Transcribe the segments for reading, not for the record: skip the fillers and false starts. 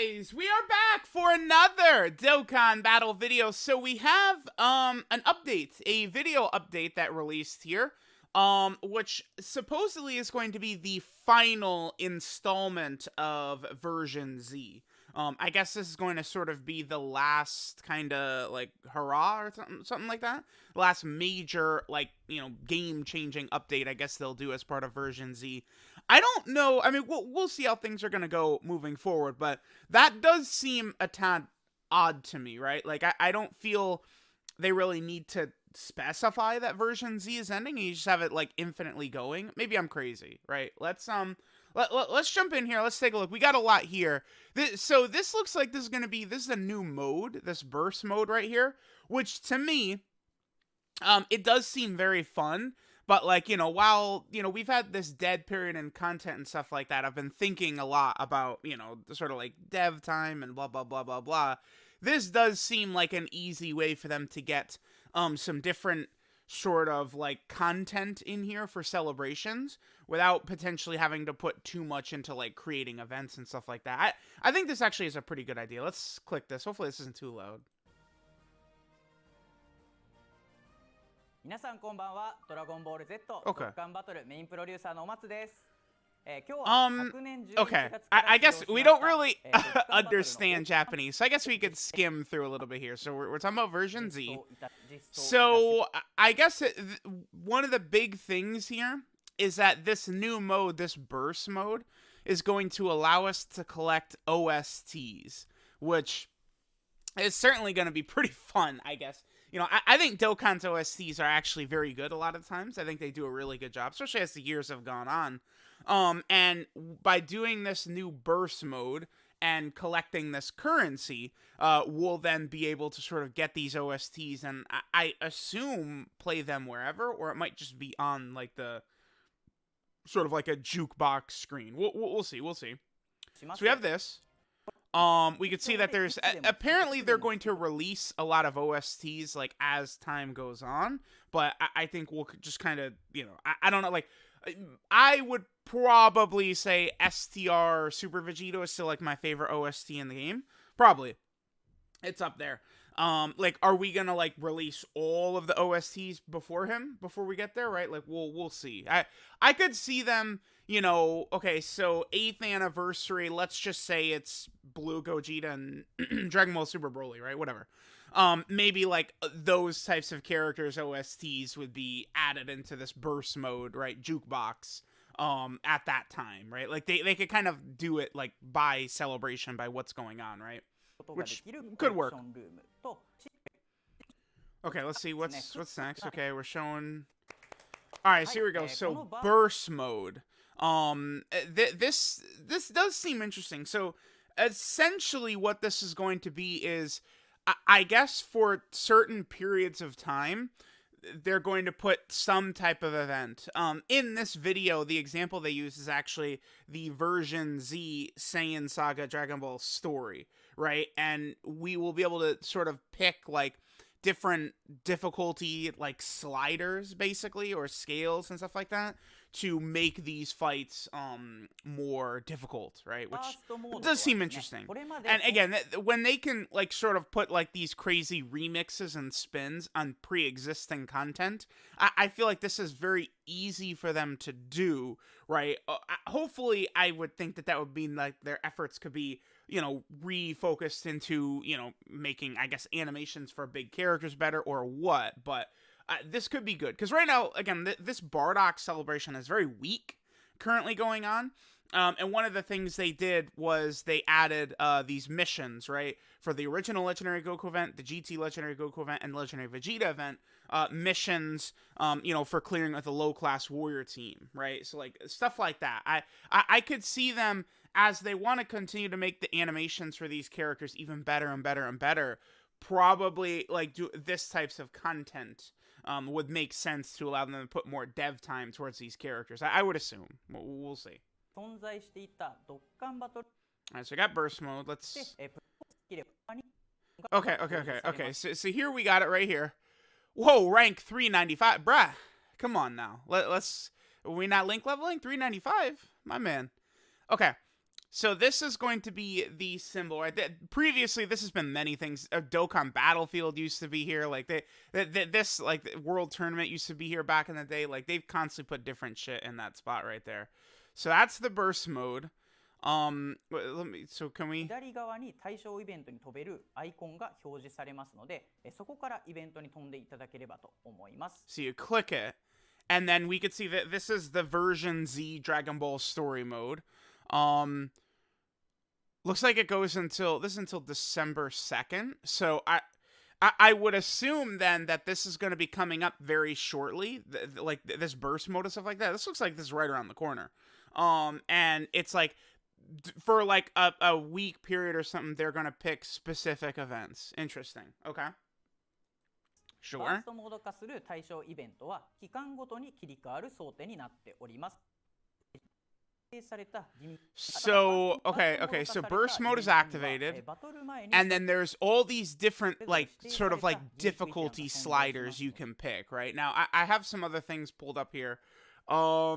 guys, we are back for another Dokkan battle video. So we have an update, a video update that released here, which supposedly is going to be the final installment of version Z. I guess this is going to sort of be the last kind of like hurrah or something like that. The last major game-changing update I guess they'll do as part of version Z. I don't know. I mean, we'll see how things are going to go moving forward, but that does seem a tad odd to me, right? Like, I don't feel they really need to specify that version Z is ending, and you just have it, like, infinitely going. Maybe I'm crazy, right? Let's jump in here. Let's take a look. We got a lot here. So this looks like this is a new mode, this burst mode right here, which to me, it does seem very fun. But, like, while, we've had this dead period in content and stuff like that, I've been thinking a lot about, the sort of, like, dev time and blah, blah, blah, blah, blah. This does seem like an easy way for them to get some different sort of, like, content in here for celebrations without potentially having to put too much into, like, creating events and stuff like that. I think this actually is a pretty good idea. Let's click this. Hopefully this isn't too loud. 皆さんこんばんは。ドラゴンボール Z ド Okay. ッカンバトルメインプロデューサーのお松です。Okay. I guess we don't really understand Japanese, so I guess we could skim through a little bit here. So we're talking about version Z. So I guess one of the big things here is that this new mode, this burst mode, is going to allow us to collect OSTs, which is certainly going to be pretty fun, I guess. I think Dokkan's OSTs are actually very good a lot of times. I think they do a really good job, especially as the years have gone on. And by doing this new burst mode and collecting this currency, we'll then be able to sort of get these OSTs and I assume play them wherever, or it might just be on like the sort of like a jukebox screen. We'll see. So we have this. We could see that there's apparently they're going to release a lot of OSTs like as time goes on, but I think we'll just kind of, I don't know, like I would probably say STR Super Vegito is still like my favorite OST in the game. Probably. It's up there. Like, are we gonna like release all of the OSTs before we get there, right? Like, we'll see. I could see them, okay, so 8th anniversary, let's just say it's Blue Gogeta and Dragon Ball Super Broly, right? Whatever. Maybe like those types of characters OSTs would be added into this burst mode, right? Jukebox. At that time, right? Like they could kind of do it like by celebration, by what's going on, right? Which could work. Okay, let's see what's next. Okay, we're showing. All right, so here we go. So burst mode. This does seem interesting. So essentially, what this is going to be is, I guess, for certain periods of time, they're going to put some type of event. In this video, the example they use is actually the version Z Saiyan Saga Dragon Ball story, right? And we will be able to sort of pick like different difficulty like sliders basically, or scales and stuff like that, to make these fights more difficult, right? Which does seem interesting. And again, when they can like sort of put like these crazy remixes and spins on pre-existing content, I feel like this is very easy for them to do, right? Hopefully, I would think that would mean like their efforts could be, refocused into, making, I guess, animations for big characters better or what, but this could be good. Because right now, again, this Bardock celebration is very weak currently going on. And one of the things they did was they added these missions, right? For the original Legendary Goku event, the GT Legendary Goku event, and Legendary Vegeta event, missions, for clearing with a low-class warrior team, right? So, like, stuff like that. I could see them, as they want to continue to make the animations for these characters even better and better and better, probably, like, do this types of content would make sense to allow them to put more dev time towards these characters. I would assume. We'll see. Alright, so I got burst mode. Let's... Okay. So here we got it right here. Whoa, rank 395. Bruh, come on now. Let's... Are we not link leveling? 395? My man. Okay. So this is going to be the symbol, right? Previously, this has been many things. Dokkan Battlefield used to be here. Like this like the World Tournament used to be here back in the day. Like they've constantly put different shit in that spot right there. So that's the burst mode. So can we? 左側に対象イベントに飛べるアイコンが表示されますので、そこからイベントに飛んでいただければと思います。So you click it, and then we could see that this is the version Z Dragon Ball Story mode. Looks like it goes until December 2nd. So I would assume then that this is going to be coming up very shortly, like this burst mode and stuff like that. This looks like this is right around the corner. And it's like for like a week period or something, they're going to pick specific events. Interesting. Okay. Sure. バーストモード化する対象イベントは期間ごとに切り替わる想定になっております。So, okay, so burst mode is activated, and then there's all these different, like, sort of like difficulty sliders you can pick, right? Now, I have some other things pulled up here. We'll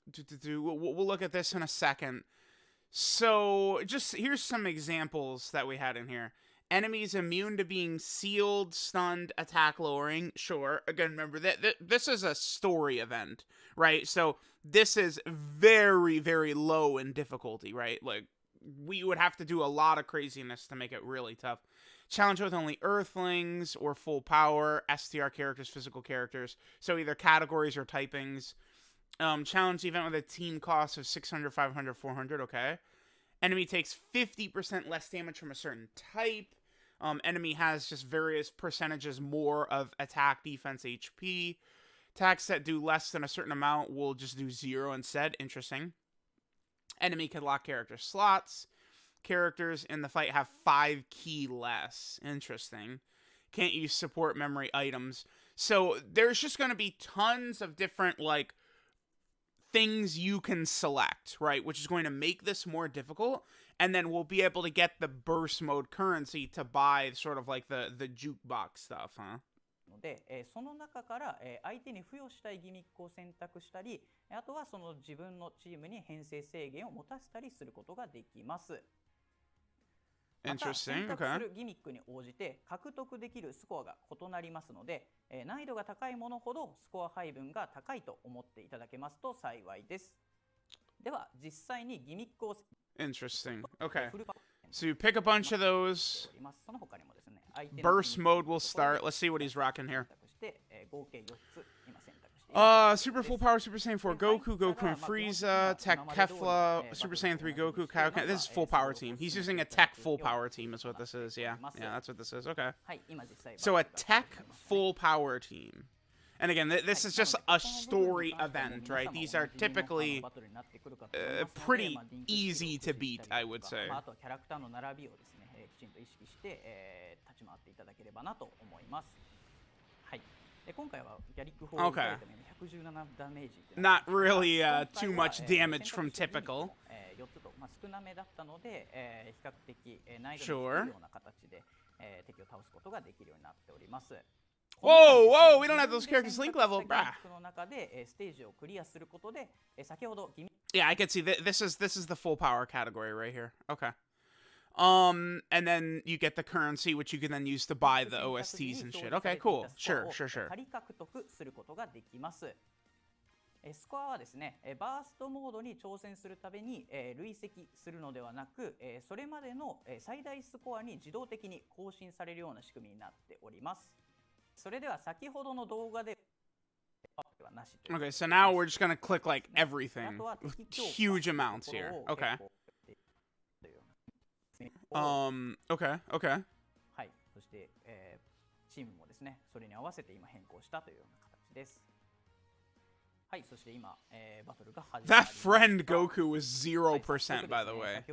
look at this in a second. So, just, here's some examples that we had in here. Enemies immune to being sealed, stunned, attack lowering. Sure. Again, remember that this is a story event, right? So this is very, very low in difficulty, right? Like we would have to do a lot of craziness to make it really tough. Challenge with only Earthlings or full power, STR characters, physical characters. So either categories or typings. Challenge event with a team cost of 600, 500, 400. Okay. Enemy takes 50% less damage from a certain type. Enemy has just various percentages more of attack, defense, HP. Attacks that do less than a certain amount will just do 0 instead. Interesting. Enemy can lock character slots. Characters in the fight have 5 key less. Interesting. Can't use support memory items. So there's just going to be tons of different, like, things you can select, right? Which is going to make this more difficult. And then we'll be able to get the burst mode currency to buy sort of like the JUKEBOX stuff, huh? ので、その中から、相手に付与したいギミックを選択したり、あとはその自分のチームに編成制限を持たせたりすることができます。また選択するギミックに応じて獲得できるスコアが異なりますので、難易度が高いものほどスコア配分が高いと思っていただけますと幸いです。では実際にギミックを Interesting. Okay. So you pick a bunch of those. Burst mode will start. Let's see what he's rocking here. Super Full Power Super Saiyan 4 Goku, Goku and Frieza, Tech Kefla, Super Saiyan 3 Goku, Kaioken. This is full power team. He's using a tech full power team is what this is. Yeah, that's what this is. Okay. So a tech full power team. And again, this is just a story event, right? These are typically pretty easy to beat, I would say. Okay. Not really too much damage from typical. Sure. Whoa, whoa, we don't have those characters link level, bruh. Yeah, I can see this is the full power category right here. Okay. And then you get the currency, which you can then use to buy the OSTs and shit. Okay, cool. Sure. スコアはですね、バーストモードに挑戦するために累積するのではなく、それまでの最大スコアに自動的に更新されるような仕組みになっております。それでは先ほどの動画で Okay, so now we're just gonna click like everything. Huge amounts here. Okay. Okay. はい、そして、チームもですね、それに合わせて今変更したというような形です。はい、そして今、バトルが始まりました。 That friend Goku was 0%, by the way.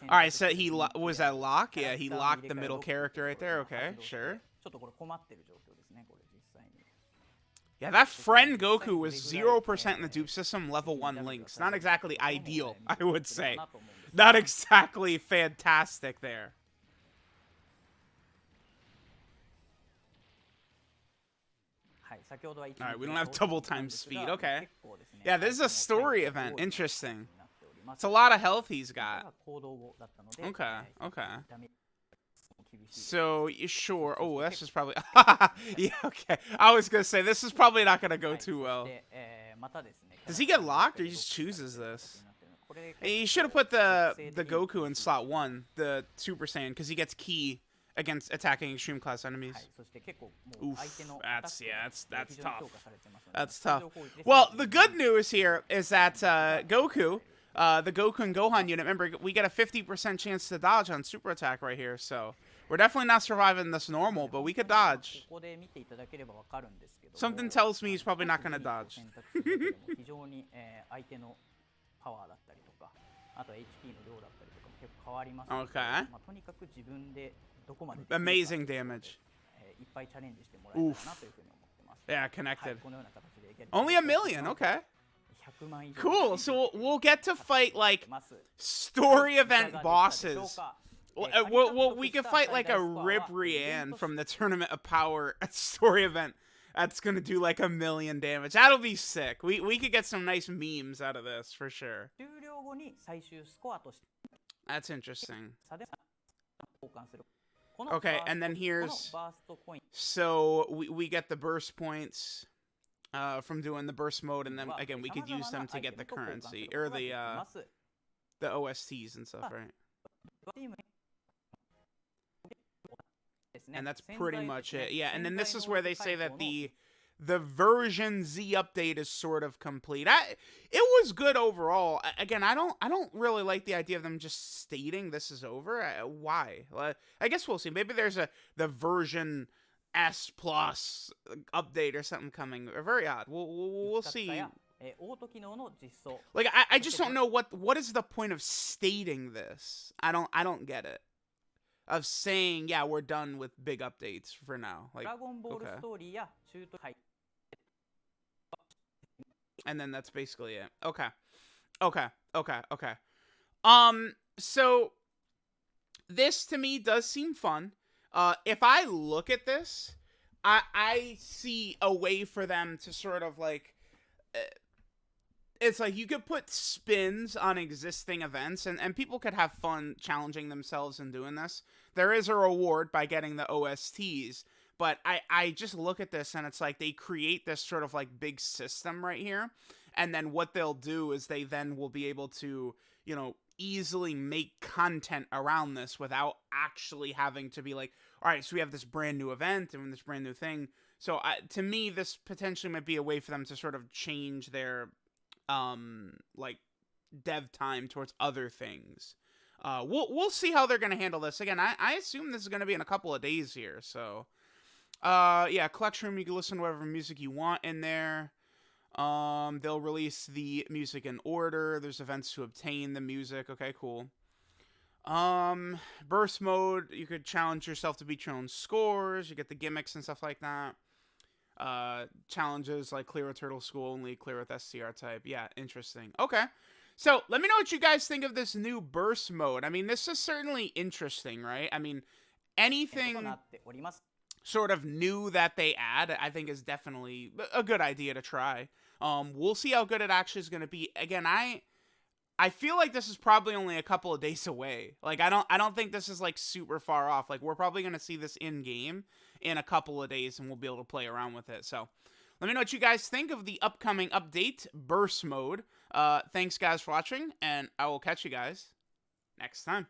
Alright, so he was that lock? Yeah, he locked the middle character right there. Okay, sure. ちょっとこれ困ってる状況ですね、これ実際に。Yeah, that friend Goku was 0% in the dupe system, level 1 links. Not exactly ideal, I would say. Not exactly fantastic there. Alright, we don't have double time speed. Okay. Yeah, this is a story event. Interesting. It's a lot of health he's got. 行動後だったので、 Okay, okay. ダメージも厳しい。 So, sure. Oh, this is probably... yeah, okay. I was going to say, this is probably not going to go too well. で、またですね、 Does he get locked or he just chooses this? You should have put the Goku in slot 1, the Super Saiyan, because he gets ki against attacking extreme class enemies. はい、そして結構もう相手の That's, yeah, that's 非常に tough. 強化されてますので、 That's tough. 通常攻撃で Well, the good news here is that Goku, the Goku and Gohan unit, remember, we get a 50% chance to dodge on super attack right here, so we're definitely not surviving this normal, but we could dodge. ここで見ていただければわかるんですけども、 Something tells me he's probably not going to dodge. 選択するだけでも非常に相手のパワーだったりとか、あと HP の量だったりとかも結構変わりますので、 Okay. まあとにかく自分でどこまでできるか Amazing damage. いっぱいチャレンジしてもらえたらなというふうに思ってます。 Yeah, はい、 connected. このような形でいける Only a million, okay. 100万以上 Cool, so we'll get to fight, like, ます。 story いかが event でしたでしょう bosses. か。 Well, we could fight, like, a Rip Rian from the Tournament of Power story event. That's gonna do, like, a million damage. That'll be sick. We could get some nice memes out of this, for sure. 終了後に最終スコアとして That's interesting. 差で交換する。 Okay, and then here's... このバーストコイン So, we get the burst points from doing the burst mode, and then, は again, we could use them to get the 様々なアイテムと交換す currency, る or ことができます。 the OSTs and stuff, right? チームですね。 And that's 潜在 pretty です much ね。 it. Yeah, and then 潜 this 在 is 能 where 力 they say 解 that 放の the version Z update is sort of complete. It was good overall. Again, I don't really like the idea of them just stating this is over. Why? I guess we'll see. Maybe there's the version S plus update or something coming. Very odd. We'll see. オート機能の実装。 Like I just don't know what is the point of stating this. I don't get it. Of saying, yeah, we're done with big updates for now. ド Like, ラゴンボール okay. ストーリーや中途はい。 And then that's basically it. Okay. So this to me does seem fun. If I look at this, I see a way for them to sort of like, it's like you could put spins on existing events and people could have fun challenging themselves in doing this. There is a reward by getting the OSTs, but I just look at this and it's like they create this sort of like big system right here. And then what they'll do is they then will be able to, you know, easily make content around this without actually having to be like, all right, so we have this brand new event and this brand new thing. So to me, this potentially might be a way for them to sort of change their, like, dev time towards other things. We'll see how they're going to handle this. Again, I assume this is going to be in a couple of days here. So, yeah, collection room, you can listen to whatever music you want in there. They'll release the music in order. There's events to obtain the music. Okay, cool. Burst mode, you could challenge yourself to beat your own scores. You get the gimmicks and stuff like that. Challenges like clear a turtle school only, clear with SCR type. Yeah, interesting. Okay. So, let me know what you guys think of this new burst mode. I mean, this is certainly interesting, right? I mean, anything sort of new that they add, I think is definitely a good idea to try. We'll see how good it actually is going to be. Again, I feel like this is probably only a couple of days away. Like, I don't think this is, like, super far off. Like, we're probably going to see this in-game in a couple of days, and we'll be able to play around with it. So, let me know what you guys think of the upcoming update, Burst Mode. Thanks, guys, for watching, and I will catch you guys next time.